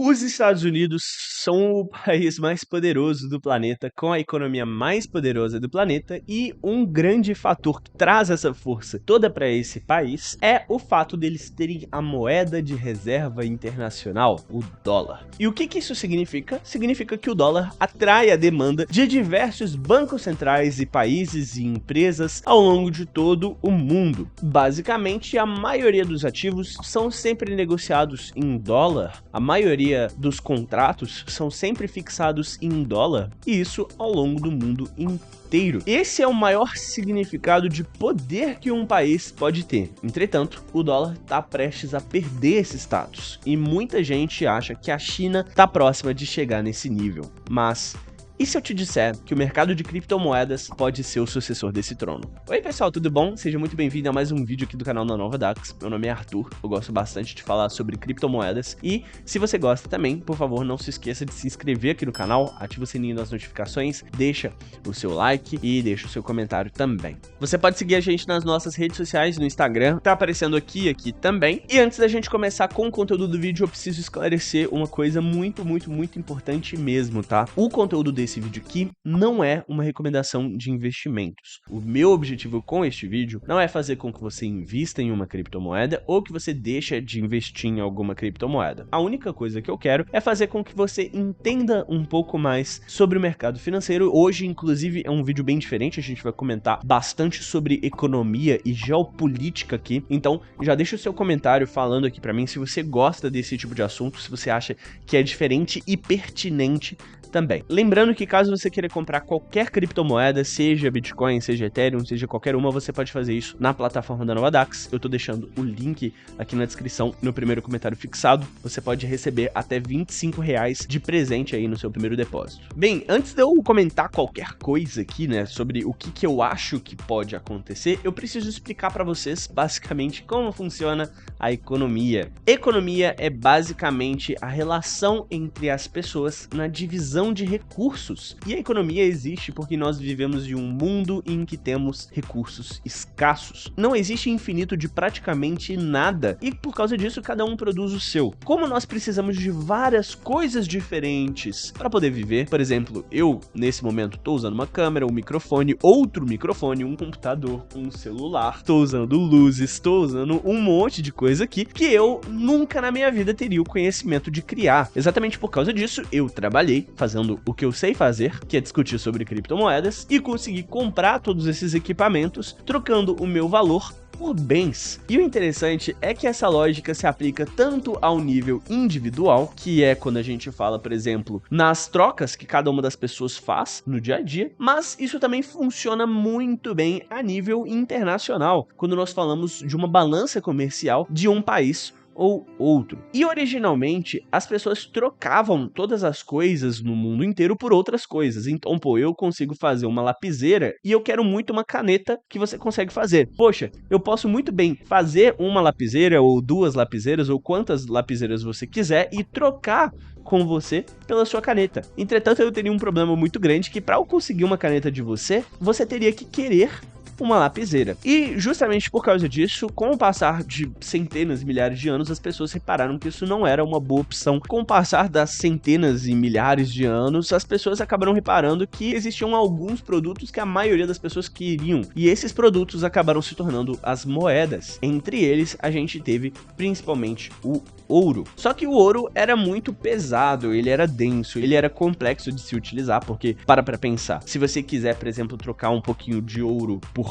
Os Estados Unidos são o país mais poderoso do planeta, com a economia mais poderosa do planeta, e um grande fator que traz essa força toda para esse país é o fato deles terem a moeda de reserva internacional, o dólar. E o que isso significa? Significa que o dólar atrai a demanda de diversos bancos centrais e países e empresas ao longo de todo o mundo. Basicamente, a maioria dos ativos são sempre negociados em dólar, a maioria dos contratos são sempre fixados em dólar, e isso ao longo do mundo inteiro. Esse é o maior significado de poder que um país pode ter. Entretanto, o dólar está prestes a perder esse status, e muita gente acha que a China está próxima de chegar nesse nível. Mas e se eu te disser que o mercado de criptomoedas pode ser o sucessor desse trono? Oi pessoal, tudo bom? Seja muito bem-vindo a mais um vídeo aqui do canal da Nova Dax. Meu nome é Arthur, eu gosto bastante de falar sobre criptomoedas e se você gosta também, por favor, não se esqueça de se inscrever aqui no canal, ativa o sininho das notificações, deixa o seu like e deixa o seu comentário também. Você pode seguir a gente nas nossas redes sociais, no Instagram, tá aparecendo aqui também. E antes da gente começar com o conteúdo do vídeo, eu preciso esclarecer uma coisa muito importante mesmo, tá? O conteúdo desse vídeo aqui não é uma recomendação de investimentos. O meu objetivo com este vídeo não é fazer com que você invista em uma criptomoeda ou que você deixe de investir em alguma criptomoeda. A única coisa que eu quero é fazer com que você entenda um pouco mais sobre o mercado financeiro. Hoje, inclusive, é um vídeo bem diferente, a gente vai comentar bastante sobre economia e geopolítica aqui. Então, já deixa o seu comentário falando aqui pra mim se você gosta desse tipo de assunto, se você acha que é diferente e pertinente também. Lembrando que caso você queira comprar qualquer criptomoeda, seja Bitcoin, seja Ethereum, seja qualquer uma, você pode fazer isso na plataforma da Nova Dax. Eu tô deixando o link aqui na descrição, no primeiro comentário fixado. Você pode receber até R$25 de presente aí no seu primeiro depósito. Bem, antes de eu comentar qualquer coisa aqui, né, sobre o que eu acho que pode acontecer, eu preciso explicar para vocês basicamente como funciona a economia. Economia é basicamente a relação entre as pessoas na divisão de recursos. E a economia existe porque nós vivemos em um mundo em que temos recursos escassos. Não existe infinito de praticamente nada e por causa disso cada um produz o seu. Como nós precisamos de várias coisas diferentes para poder viver, por exemplo, eu nesse momento estou usando uma câmera, um microfone, outro microfone, um computador, um celular, estou usando luzes, estou usando um monte de coisa aqui que eu nunca na minha vida teria o conhecimento de criar. Exatamente por causa disso, eu trabalhei fazendo o que eu sei fazer, que é discutir sobre criptomoedas, e consegui comprar todos esses equipamentos, trocando o meu valor por bens. E o interessante é que essa lógica se aplica tanto ao nível individual, que é quando a gente fala, por exemplo, nas trocas que cada uma das pessoas faz no dia a dia, mas isso também funciona muito bem a nível internacional, quando nós falamos de uma balança comercial de um país ou outro. E originalmente as pessoas trocavam todas as coisas no mundo inteiro por outras coisas. Então, pô, eu consigo fazer uma lapiseira e eu quero muito uma caneta que você consegue fazer. Poxa, eu posso muito bem fazer uma lapiseira ou duas lapiseiras ou quantas lapiseiras você quiser e trocar com você pela sua caneta. Entretanto, eu teria um problema muito grande que para eu conseguir uma caneta de você, você teria que querer uma lapiseira. E justamente por causa disso, com o passar de centenas e milhares de anos, as pessoas repararam que isso não era uma boa opção. Com o passar das centenas e milhares de anos, as pessoas acabaram reparando que existiam alguns produtos que a maioria das pessoas queriam. E esses produtos acabaram se tornando as moedas. Entre eles, a gente teve principalmente o ouro. Só que o ouro era muito pesado, ele era denso, ele era complexo de se utilizar, porque, para pensar, se você quiser, por exemplo, trocar um pouquinho de ouro por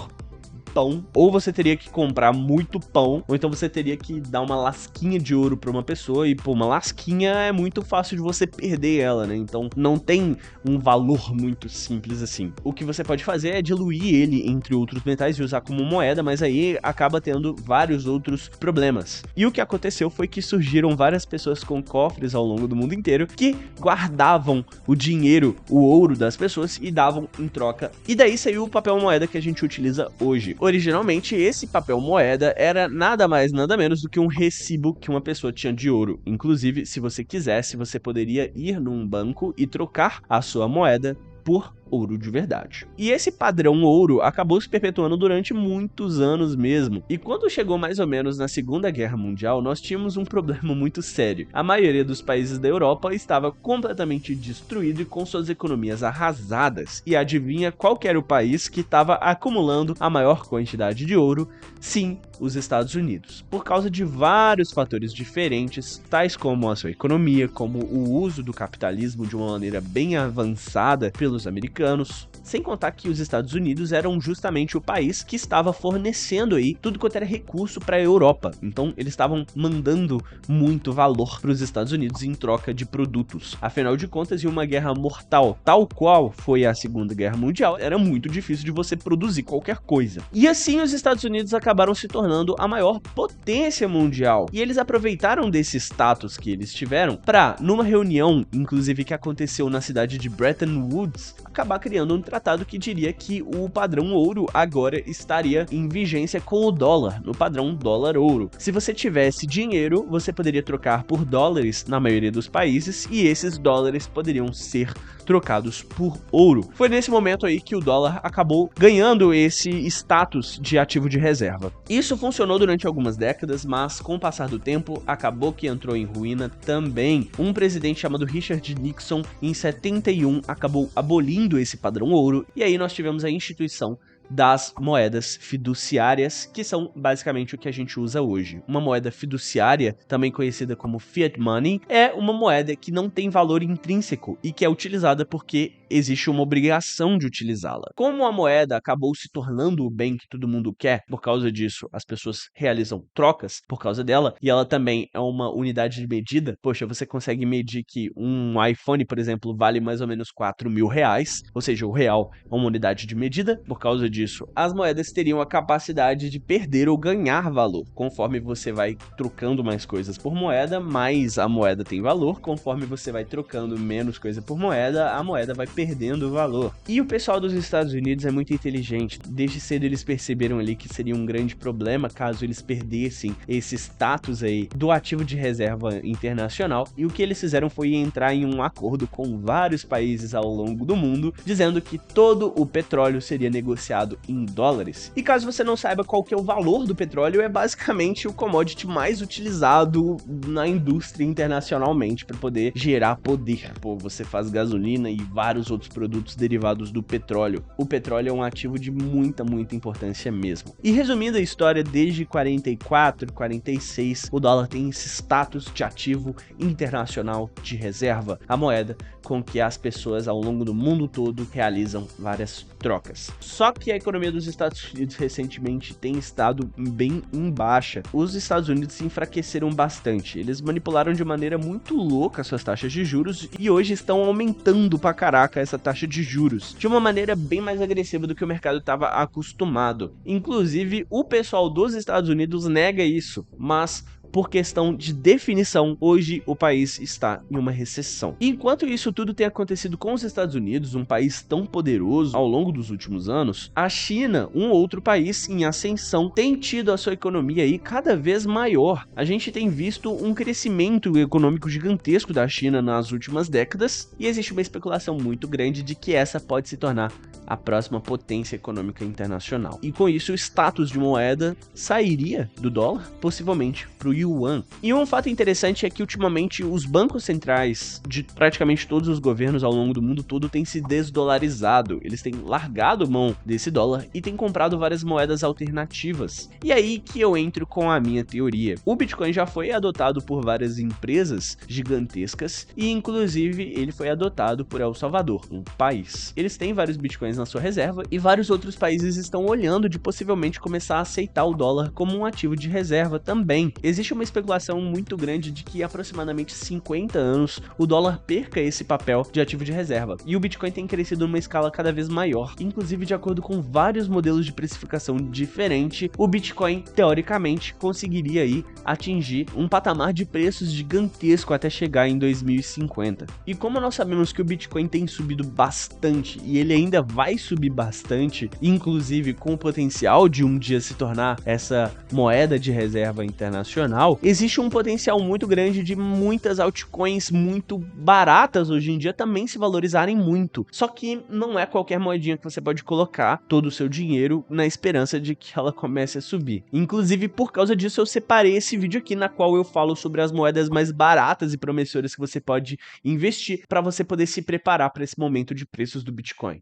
pão, ou você teria que comprar muito pão, ou então você teria que dar uma lasquinha de ouro para uma pessoa, e pô, uma lasquinha é muito fácil de você perder ela, né? Então não tem um valor muito simples assim. O que você pode fazer é diluir ele entre outros metais e usar como moeda, mas aí acaba tendo vários outros problemas. E o que aconteceu foi que surgiram várias pessoas com cofres ao longo do mundo inteiro que guardavam o dinheiro, o ouro das pessoas e davam em troca. E daí saiu o papel moeda que a gente utiliza hoje. Originalmente, esse papel moeda era nada mais, nada menos do que um recibo que uma pessoa tinha de ouro. Inclusive, se você quisesse, você poderia ir num banco e trocar a sua moeda por ouro de verdade. E esse padrão ouro acabou se perpetuando durante muitos anos mesmo. E quando chegou mais ou menos na Segunda Guerra Mundial, nós tínhamos um problema muito sério. A maioria dos países da Europa estava completamente destruído e com suas economias arrasadas. E adivinha qual que era o país que estava acumulando a maior quantidade de ouro? Sim, os Estados Unidos. Por causa de vários fatores diferentes, tais como a sua economia, como o uso do capitalismo de uma maneira bem avançada pelos americanos, sem contar que os Estados Unidos eram justamente o país que estava fornecendo aí tudo quanto era recurso para a Europa. Então eles estavam mandando muito valor para os Estados Unidos em troca de produtos. Afinal de contas, em uma guerra mortal, tal qual foi a Segunda Guerra Mundial, era muito difícil de você produzir qualquer coisa. E assim os Estados Unidos acabaram se tornando a maior potência mundial. E eles aproveitaram desse status que eles tiveram para, numa reunião, inclusive que aconteceu na cidade de Bretton Woods, acabar criando um tratado que diria que o padrão ouro agora estaria em vigência com o dólar, no padrão dólar-ouro. Se você tivesse dinheiro, você poderia trocar por dólares na maioria dos países e esses dólares poderiam ser trocados por ouro. Foi nesse momento aí que o dólar acabou ganhando esse status de ativo de reserva. Isso funcionou durante algumas décadas, mas com o passar do tempo acabou que entrou em ruína também. Um presidente chamado Richard Nixon, em 71, acabou abolindo esse padrão ouro e aí nós tivemos a instituição das moedas fiduciárias, que são basicamente o que a gente usa hoje. Uma moeda fiduciária, também conhecida como fiat money, é uma moeda que não tem valor intrínseco e que é utilizada porque existe uma obrigação de utilizá-la. Como a moeda acabou se tornando o bem que todo mundo quer, por causa disso as pessoas realizam trocas por causa dela, e ela também é uma unidade de medida. Poxa, você consegue medir que um iPhone, por exemplo, vale mais ou menos R$4.000, ou seja, o real é uma unidade de medida. Por causa disso, as moedas teriam a capacidade de perder ou ganhar valor. Conforme você vai trocando mais coisas por moeda, mais a moeda tem valor. Conforme você vai trocando menos coisa por moeda, a moeda vai perdendo valor. E o pessoal dos Estados Unidos é muito inteligente. Desde cedo eles perceberam ali que seria um grande problema caso eles perdessem esse status aí do ativo de reserva internacional. E o que eles fizeram foi entrar em um acordo com vários países ao longo do mundo, dizendo que todo o petróleo seria negociado em dólares. E caso você não saiba qual que é o valor do petróleo, é basicamente o commodity mais utilizado na indústria internacionalmente para poder gerar poder. Pô, você faz gasolina e vários outros produtos derivados do petróleo. O petróleo é um ativo de muita importância mesmo. E resumindo a história, desde 44, 46, o dólar tem esse status de ativo internacional de reserva, a moeda com que as pessoas ao longo do mundo todo realizam várias trocas. Só que a economia dos Estados Unidos recentemente tem estado bem em baixa. Os Estados Unidos se enfraqueceram bastante. Eles manipularam de maneira muito louca suas taxas de juros e hoje estão aumentando pra caraca essa taxa de juros de uma maneira bem mais agressiva do que o mercado estava acostumado. Inclusive, o pessoal dos Estados Unidos nega isso, mas por questão de definição, hoje o país está em uma recessão. E enquanto isso tudo tem acontecido com os Estados Unidos, um país tão poderoso ao longo dos últimos anos, a China, um outro país em ascensão, tem tido a sua economia aí cada vez maior. A gente tem visto um crescimento econômico gigantesco da China nas últimas décadas e existe uma especulação muito grande de que essa pode se tornar a próxima potência econômica internacional. E com isso, o status de moeda sairia do dólar, possivelmente para o yuan. E um fato interessante é que ultimamente os bancos centrais de praticamente todos os governos ao longo do mundo todo têm se desdolarizado. Eles têm largado mão desse dólar e têm comprado várias moedas alternativas. E aí que eu entro com a minha teoria. O Bitcoin já foi adotado por várias empresas gigantescas e inclusive ele foi adotado por El Salvador, um país. Eles têm vários Bitcoins na sua reserva e vários outros países estão olhando de possivelmente começar a aceitar o dólar como um ativo de reserva também. Existe uma especulação muito grande de que aproximadamente 50 anos o dólar perca esse papel de ativo de reserva. E o Bitcoin tem crescido numa escala cada vez maior. Inclusive, de acordo com vários modelos de precificação diferente, o Bitcoin, teoricamente, conseguiria aí atingir um patamar de preços gigantesco até chegar em 2050. E como nós sabemos que o Bitcoin tem subido bastante e ele ainda vai subir bastante, inclusive com o potencial de um dia se tornar essa moeda de reserva internacional, internacional, existe um potencial muito grande de muitas altcoins muito baratas hoje em dia também se valorizarem muito. Só que não é qualquer moedinha que você pode colocar todo o seu dinheiro na esperança de que ela comece a subir. Inclusive, por causa disso, eu separei esse vídeo aqui na qual eu falo sobre as moedas mais baratas e promissoras que você pode investir para você poder se preparar para esse momento de preços do Bitcoin.